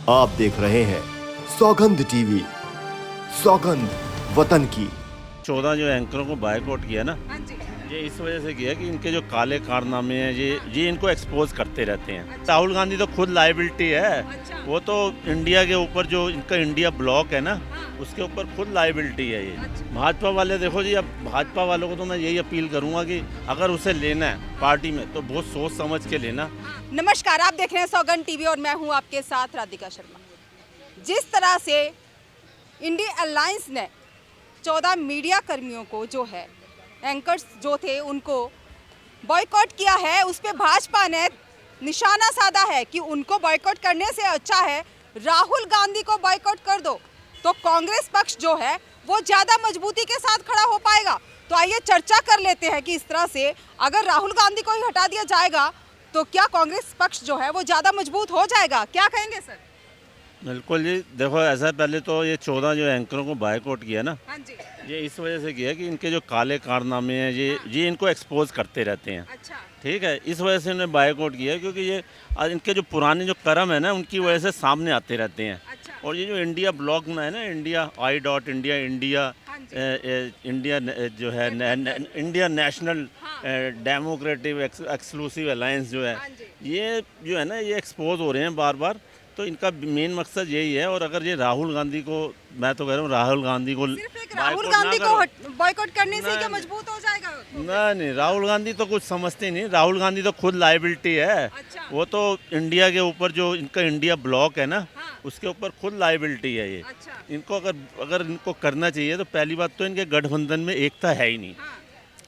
आप देख रहे हैं सौगंध टीवी, सौगंध वतन की। 14 जो एंकरों को बायकॉट किया ना, हाँ जी। ये इस वजह से किया कि इनके जो काले कारनामे हैं ये इनको एक्सपोज करते रहते हैं। अच्छा। राहुल गांधी तो खुद लायबिलिटी है। अच्छा। वो तो इंडिया के ऊपर जो इनका इंडिया ब्लॉक है ना, हाँ। उसके ऊपर खुद लायबिलिटी है ये। अच्छा। भाजपा वाले देखो जी, अब भाजपा वालों को तो मैं यही अपील करूंगा कि अगर उसे लेना है पार्टी में तो बहुत सोच समझ के लेना। नमस्कार, आप देख रहे हैं सौगंध टीवी और मैं हूं आपके साथ राधिका शर्मा। जिस तरह से इंडिया अलायंस ने 14 मीडिया कर्मियों को जो है एंकर्स जो थे उनको बॉयकॉट किया है, उस पे भाजपा ने निशाना साधा है कि उनको बॉयकॉट करने से अच्छा है राहुल गांधी को बॉयकॉट कर दो, तो कांग्रेस पक्ष जो है वो ज़्यादा मजबूती के साथ खड़ा हो पाएगा। तो आइए चर्चा कर लेते हैं कि इस तरह से अगर राहुल गांधी को ही हटा दिया जाएगा तो क्या कांग्रेस पक्ष जो है वो ज़्यादा मजबूत हो जाएगा? क्या कहेंगे सर? बिल्कुल जी, देखो ऐसा पहले तो ये 14 जो एंकरों को बायकॉट किया ना, हाँ जी। ये इस वजह से किया कि इनके जो काले कारनामे हैं ये इनको एक्सपोज करते रहते हैं। अच्छा। ठीक है, इस वजह से उन्हें बायकॉट किया, क्योंकि ये आज इनके जो पुराने जो कर्म है ना, उनकी वजह से सामने आते रहते हैं। अच्छा। और ये जो इंडिया ब्लॉक में है ना, इंडिया इंडिया हाँ जी। इंडिया जो है इंडिया नेशनल हाँ। डेमोक्रेटिक एक्सक्लूसिव अलायंस जो है, हाँ जी। ये जो है ना, ये एक्सपोज हो रहे हैं बार बार। तो इनका मेन मकसद यही है। और अगर ये राहुल गांधी को, मैं तो कह रहा हूँ राहुल गांधी को सिर्फ एक राहुल बायकॉट ना गांधी करो। को बॉयकॉट करने से क्या नहीं, मजबूत हो जाएगा? नहीं, राहुल गांधी तो कुछ समझते ही नहीं। राहुल गांधी तो खुद लायबिलिटी है। अच्छा। वो तो इंडिया के ऊपर जो इनका इंडिया ब्लॉक है ना, हाँ। उसके ऊपर खुद लायबिलिटी है ये। अच्छा। इनको अगर इनको करना चाहिए तो पहली बात तो इनके गठबंधन में एकता है ही नहीं। हाँ।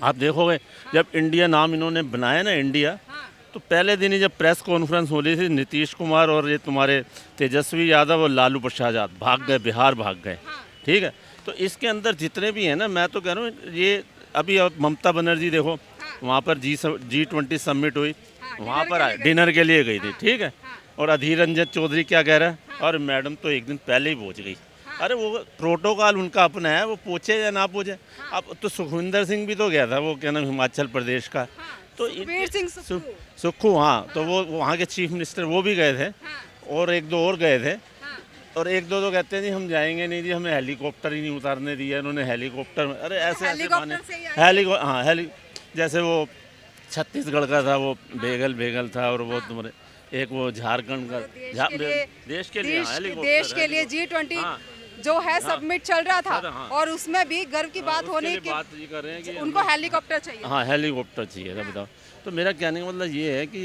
आप देखोगे जब इंडिया नाम इन्होंने बनाया ना, इंडिया, हाँ। तो पहले दिन ही जब प्रेस कॉन्फ्रेंस हो रही थी, नीतीश कुमार और ये तुम्हारे तेजस्वी यादव और लालू प्रसाद यादव भाग गए, बिहार भाग गए। हाँ। ठीक है, तो इसके अंदर जितने भी हैं ना, मैं तो कह रहा हूँ ये अभी अब ममता बनर्जी देखो, वहाँ पर G20 समिट हुई, हाँ, वहाँ डिनर पर के लिए गई डिनर के लिए गई थी। हाँ, ठीक है, हाँ। और अधीर रंजन चौधरी क्या कह रहा है, और मैडम तो एक दिन पहले ही पहुँच गई। अरे वो प्रोटोकॉल उनका अपना है, वो पूछे या ना पूछे। अब तो सुखविंदर सिंह भी तो गया था, वो क्या नाम, हिमाचल प्रदेश का। तो सुखबीर सिंह सुक्खू, हाँ, तो वो वहाँ के चीफ मिनिस्टर वो भी गए थे। हाँ। और एक दो और गए थे। हाँ। और एक दो तो कहते हैं जी हम जाएंगे नहीं जी, हमें हेलीकॉप्टर ही नहीं उतारने दिया इन्होंने, हेलीकॉप्टर में। अरे ऐसे ऐसे हेलीकॉप्टर बहाने। से ही आए। हाँ, जैसे वो छत्तीसगढ़ का था, वो बेगल था, और वो तुम्हारे एक वो झारखंड का देश के लिए देश के लिए G20 हाँ। जो है सबमिट चल रहा था, हाँ। और उसमें भी गर्व की बात होने की बात ये कर रहे हैं कि उनको हेलीकॉप्टर चाहिए। हाँ, हेलीकॉप्टर चाहिए था। बताओ, तो मेरा कहने का मतलब ये है कि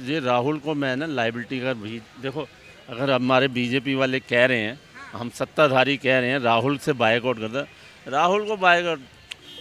ये राहुल को मैं ना लाइबिलिटी का भी देखो, अगर हमारे बीजेपी वाले कह रहे हैं, हम सत्ताधारी कह रहे हैं राहुल से बायकॉट कर दो, राहुल को बायकॉट,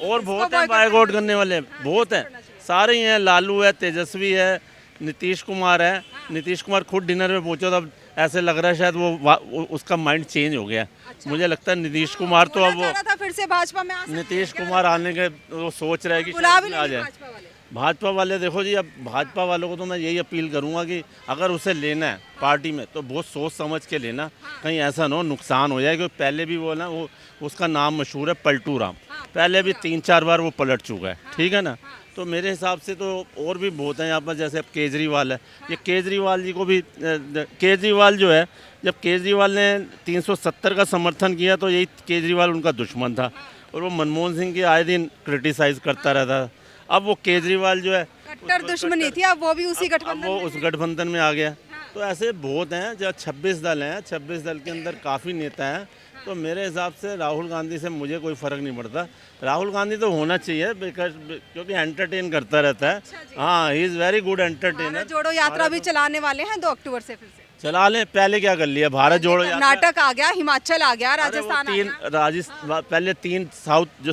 और बहुत है बायकॉट करने वाले, बहुत हैं, सारे ही हैं। लालू है, तेजस्वी है, नीतीश कुमार है। नीतीश कुमार खुद डिनर में पहुंचा, तब ऐसे लग रहा है शायद वो उसका माइंड चेंज हो गया। अच्छा। मुझे लगता है नीतीश कुमार तो अब बोला जा रहा था फिर से भाजपा में आ सकते हैं, नीतीश क्या कुमार आने के वो सोच रहे हैं कि बुला भी शायद आ लेंगे जाए। भाजपा वाले। भाजपा वाले देखो जी, अब भाजपा वालों को तो मैं यही अपील करूंगा कि अगर उसे लेना है पार्टी में तो बहुत सोच समझ के लेना, कहीं ऐसा ना हो नुकसान हो जाए। क्योंकि पहले भी वो ना, वो उसका नाम मशहूर है पलटू राम, पहले भी 3-4 बार वो पलट चुका है। ठीक है ना, तो मेरे हिसाब से तो और भी बहुत हैं यहाँ पर। जैसे अब केजरीवाल है, ये केजरीवाल जी को भी केजरीवाल जो है, जब केजरीवाल ने 370 का समर्थन किया तो यही केजरीवाल उनका दुश्मन था, और वो मनमोहन सिंह की आए दिन क्रिटिसाइज करता रहता। अब वो केजरीवाल जो है कट्टर दुश्मनी थी, अब वो भी उसी गठबंधन वो में उस गठबंधन में आ गया। तो ऐसे बहुत हैं, जो 26 दल हैं, 26 दल के अंदर काफ़ी नेता हैं। तो मेरे हिसाब से राहुल गांधी से मुझे कोई फ़र्क नहीं पड़ता। राहुल गांधी तो होना चाहिए, क्योंकि एंटरटेन करता रहता है। हाँ, he is very good entertainer. Bharat जोड़ो यात्रा भी चलाने वाले हैं 2 अक्टूबर से फिर से। चला लें, पहले क्या कर लिया, भारत जोड़ो यात्रा। कर्नाटक आ गया, हिमाचल आ गया, अरे वो राजस्थान आ तीन गया। राजस्थान, पहले 3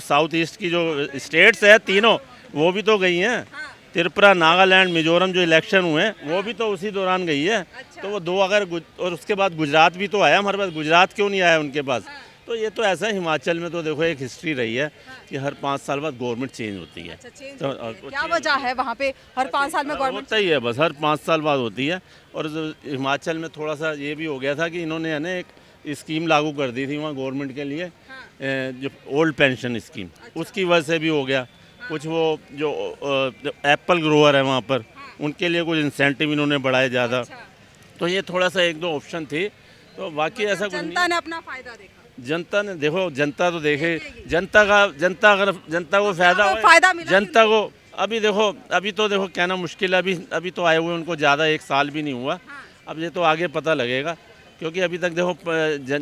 साउथ ईस्ट की जो स्टेट्स है तीनों, वो भी तो गई हैं। त्रिपुरा, नागालैंड, मिजोरम जो इलेक्शन हुए वो भी तो उसी दौरान गई है। अच्छा। तो वो 2 अगर और उसके बाद गुजरात भी तो आया हमारे पास, गुजरात क्यों नहीं आया उनके पास? तो ये तो ऐसा है, हिमाचल में तो देखो एक हिस्ट्री रही है कि हर 5 साल बाद गवर्नमेंट चेंज होती है। अच्छा, चेंज तो होती है। क्या वजह है वहाँ पे हर 5 साल में गवर्नमेंट? होता ही है, बस हर 5 साल बाद होती है। और हिमाचल में थोड़ा सा ये भी हो गया था कि इन्होंने है ना एक स्कीम लागू कर दी थी वहाँ गवर्नमेंट के लिए, जो ओल्ड पेंशन स्कीम, उसकी वजह से भी हो गया। कुछ वो जो एप्पल ग्रोअर है वहाँ पर, उनके लिए कुछ इंसेंटिव इन्होंने बढ़ाए ज़्यादा। अच्छा। तो ये थोड़ा सा 1-2 ऑप्शन थे तो बाकी ऐसा कुछ नहीं जनता ने अपना फायदा देखा, जनता ने देखो, जनता तो देखे, जनता अगर जनता को फायदा को हो, फायदा मिला जनता को अभी देखो, अभी तो देखो कहना मुश्किल है, अभी तो आए हुए उनको ज़्यादा 1 साल भी नहीं हुआ। अब ये तो आगे पता लगेगा, क्योंकि अभी तक देखो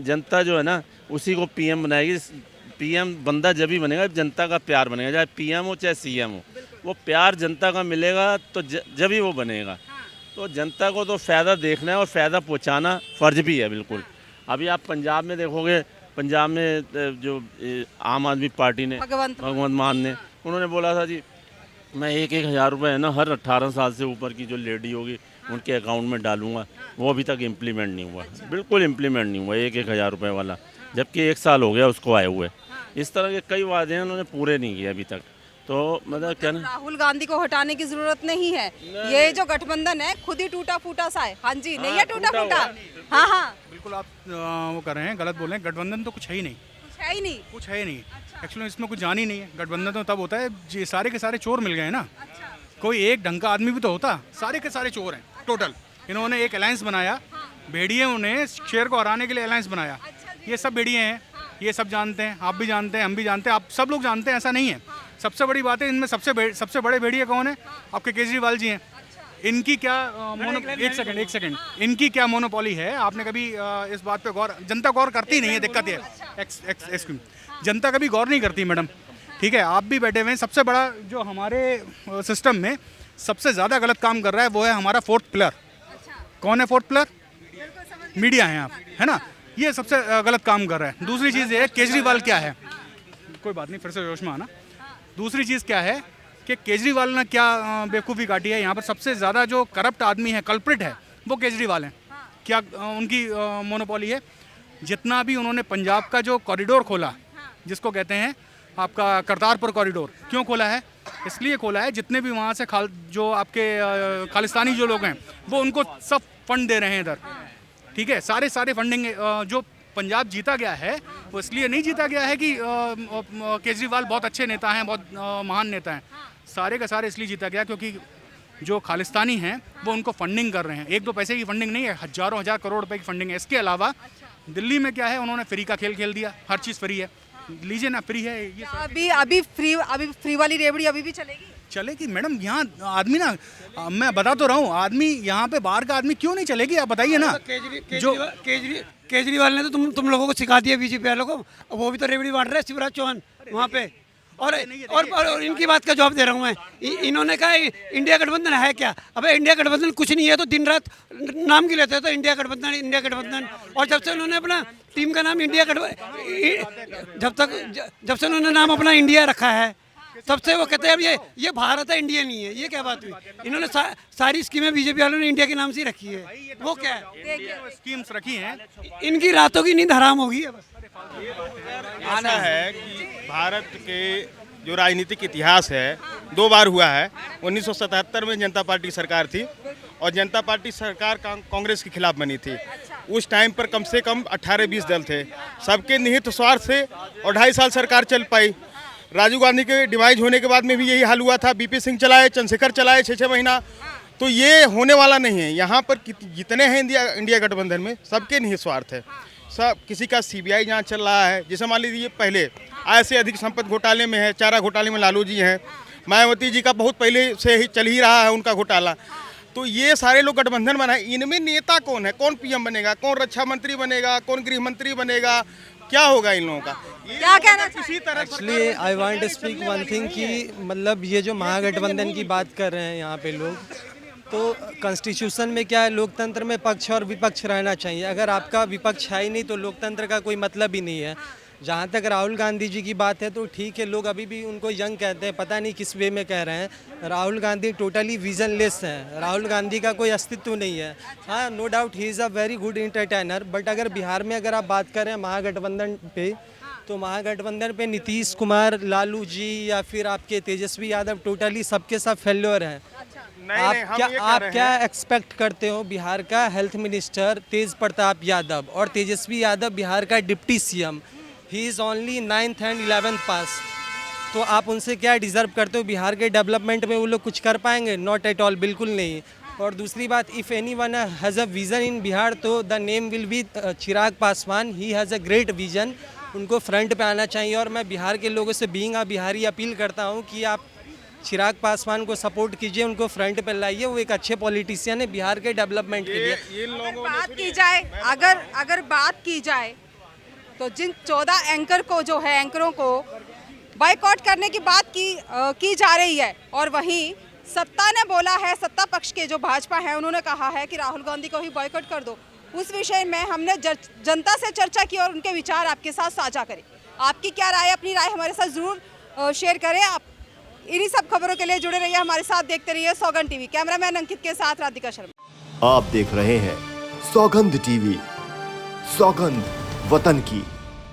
जनता जो है ना उसी को पीएम बनाएगी। पीएम बंदा जब भी बनेगा जनता का प्यार बनेगा, चाहे पीएम हो चाहे सीएम हो, वो प्यार जनता का मिलेगा तो जब ही वो बनेगा। तो जनता को तो फ़ायदा देखना है और फ़ायदा पहुंचाना फ़र्ज भी है बिल्कुल। अभी आप पंजाब में देखोगे, पंजाब में जो आम आदमी पार्टी ने भगवंत मान ने उन्होंने बोला था जी मैं 1-1 हज़ार रुपये है ना हर 18 साल से ऊपर की जो लेडी होगी उनके अकाउंट में डालूंगा। वो अभी तक इम्प्लीमेंट नहीं हुआ, बिल्कुल इम्प्लीमेंट नहीं हुआ 1-1 हज़ार रुपये वाला, जबकि 1 साल हो गया उसको आए हुए। इस तरह के कई वादे हैं उन्होंने पूरे नहीं किए अभी तक। तो मतलब क्या ना, राहुल गांधी को हटाने की जरूरत नहीं है, ये जो गठबंधन है खुद ही टूटा फूटा सा है। हाँ जी, नहीं है टूटा फूटा। हाँ हाँ, बिल्कुल आप वो कर रहे हैं, गलत बोल रहे हैं। गठबंधन तो कुछ है ही नहीं, कुछ है ही नहीं। कुछ है ही नहीं। एक्चुअली इसमें कुछ जान ही नहीं है। गठबंधन तो तब होता है जी सारे के सारे चोर मिल गए हैं ना, कोई एक ढंग का आदमी भी तो होता। सारे के सारे चोर हैं टोटल। इन्होंने एक अलायंस बनाया, भेड़ियों ने शेर को हराने के लिए अलायंस बनाया। ये सब भेड़िए हैं, ये सब जानते हैं, आप भी जानते हैं, हम भी जानते हैं, आप सब लोग जानते हैं, ऐसा नहीं है। सबसे बड़ी बात है इनमें सबसे बड़े भेड़िए कौन है? आपके केजरीवाल जी हैं। इनकी क्या एक सेकंड इनकी क्या मोनोपोली है? आपने कभी इस बात पे गौर, जनता गौर करती नहीं है, दिक्कत है। जनता कभी गौर नहीं करती मैडम, ठीक है। आप भी बैठे हुए हैं। सबसे बड़ा जो हमारे सिस्टम में सबसे ज़्यादा गलत काम कर रहा है वो है हमारा 4th पिलर। कौन है 4th पिलर? मीडिया है आप, है ना। ये सबसे गलत काम कर रहा है। दूसरी चीज़ ये है केजरीवाल क्या है, कोई बात नहीं, फिर से जोश में आना। दूसरी चीज़ क्या है कि केजरीवाल ने क्या बेवकूफ़ी काटी है। यहाँ पर सबसे ज़्यादा जो करप्ट आदमी है, कल्प्रिट है, वो केजरीवाल हैं। क्या उनकी मोनोपोली है? जितना भी उन्होंने पंजाब का जो कॉरिडोर खोला, जिसको कहते हैं आपका करतारपुर कॉरिडोर, क्यों खोला है? इसलिए खोला है जितने भी वहाँ से जो आपके खालिस्तानी जो लोग हैं वो उनको सब फंड दे रहे हैं इधर, ठीक है। सारे फंडिंग जो पंजाब जीता गया है वो इसलिए नहीं जीता गया है कि केजरीवाल बहुत अच्छे नेता हैं, बहुत महान नेता हैं। सारे का सारे इसलिए जीता गया क्योंकि जो खालिस्तानी हैं वो उनको फंडिंग कर रहे हैं। 1-2 पैसे की फंडिंग नहीं है, हज़ारों हज़ार करोड़ रुपए की फंडिंग है। इसके अलावा दिल्ली में क्या है, उन्होंने फ्री का खेल खेल दिया, हर चीज़ फ्री है, लीजिए ना, फ्री है ये सब। अभी फ्री वाली रेवड़ी अभी भी चलेगी मैडम। यहाँ आदमी ना, मैं बता तो रहा हूँ, आदमी यहाँ पे बाहर का आदमी क्यों नहीं चलेगी, आप बताइए ना। केजरीवाल ने तो तुम लोगों को सिखा दिया, बीजेपी वालों को। वो भी तो रेवड़ी बांट रहे हैं, शिवराज चौहान वहाँ पे। और इनकी बात का जवाब दे रहा हूँ मैं। इन्होंने कहा इंडिया गठबंधन है क्या? अबे इंडिया गठबंधन कुछ नहीं है, तो दिन रात नाम की लेते हैं तो इंडिया गठबंधन। और जब से उन्होंने अपना टीम का नाम इंडिया गठबंधन, जब से उन्होंने नाम अपना इंडिया रखा है, तब से वो कहते हैं अब ये भारत है, इंडिया नहीं है। ये क्या बात हुई? इन्होंने सारी स्कीमें बीजेपी वालों ने इंडिया के नाम से रखी है। वो क्या है? स्कीम्स रखी हैं, इनकी रातों की नींद हराम होगी। ऐसा है कि भारत के जो राजनीतिक इतिहास है 2 बार हुआ है। 1977 में जनता पार्टी सरकार थी और जनता पार्टी सरकार कांग्रेस के खिलाफ बनी थी। उस टाइम पर कम से कम 18-20 दल थे, सबके निहित स्वार्थ से, और 2.5 साल सरकार चल पाई। राजीव गांधी के डिवाइज होने के बाद में भी यही हाल हुआ था। बीपी सिंह चलाए, चंद्रशेखर चलाए 6-6 महीना। तो ये होने वाला नहीं है। यहाँ पर जितने हैं इंडिया गठबंधन में, सबके निहित स्वार्थ है। सब किसी का सीबीआई जांच चल रहा है। जैसे मान लीजिए पहले आय से अधिक संपत्ति घोटाले में है, चारा घोटाले में लालू जी हैं, मायावती जी का बहुत पहले से ही चल ही रहा है उनका घोटाला। तो ये सारे लोग गठबंधन बनाए। इनमें नेता कौन है? कौन पीएम बनेगा, कौन रक्षा मंत्री बनेगा, कौन गृह मंत्री बनेगा, क्या होगा इन लोगों का? क्या कहना किसी तरह actually I want to speak one thing कि मतलब ये जो महागठबंधन की बात कर रहे हैं यहाँ पे लोग, तो कॉन्स्टिट्यूशन में क्या है, लोकतंत्र में पक्ष और विपक्ष रहना चाहिए। अगर आपका विपक्ष है ही नहीं तो लोकतंत्र का कोई मतलब ही नहीं है। जहाँ तक राहुल गांधी जी की बात है तो ठीक है, लोग अभी भी उनको यंग कहते हैं, पता नहीं किस वे में कह रहे हैं। राहुल गांधी टोटली विजनलेस हैं, राहुल गांधी का कोई अस्तित्व नहीं है। हाँ, no doubt he is a very good entertainer, but अगर बिहार में अगर आप बात करें महागठबंधन पे, तो महागठबंधन पे नीतीश कुमार, लालू जी या फिर आपके तेजस्वी यादव टोटली सबके सब फेल्योर हैं। आप क्या एक्सपेक्ट करते हो? बिहार का हेल्थ मिनिस्टर तेज प्रताप यादव और तेजस्वी यादव बिहार का deputy CM, he is only 9th and 11th पास। तो आप उनसे क्या डिज़र्व करते हो? बिहार के डेवलपमेंट में वो लोग कुछ कर पाएंगे? नॉट एट ऑल, बिल्कुल नहीं। और दूसरी बात, if anyone has a vision in Bihar तो the name will be Chirag Paswan. He has a great vision, उनको फ्रंट पे आना चाहिए। और मैं बिहार के लोगों से बीइंग अ बिहारी अपील करता हूँ कि आप चिराग पासवान को सपोर्ट कीजिए, उनको फ्रंट पे लाइए। वो एक अच्छे पॉलिटिशियन है बिहार के डेवलपमेंट के लिए। बात की जाए, अगर बात की जाए तो जिन 14 एंकर को जो है, एंकरों को बायकॉट करने की बात की जा रही है, और वहीं सत्ता ने बोला है, सत्ता पक्ष के जो भाजपा है उन्होंने कहा है कि राहुल गांधी को ही बॉयकॉट कर दो। उस विषय में हमने जनता से चर्चा की और उनके विचार आपके साथ साझा करें। आपकी क्या राय, अपनी राय हमारे साथ जरूर शेयर करें। आप इन्हीं सब खबरों के लिए जुड़े रहिए हमारे साथ, देखते रहिए सौगंध टीवी। कैमरामैन अंकित के साथ राधिका शर्मा। आप देख रहे हैं सौगंध टीवी, सौगंध वतन की।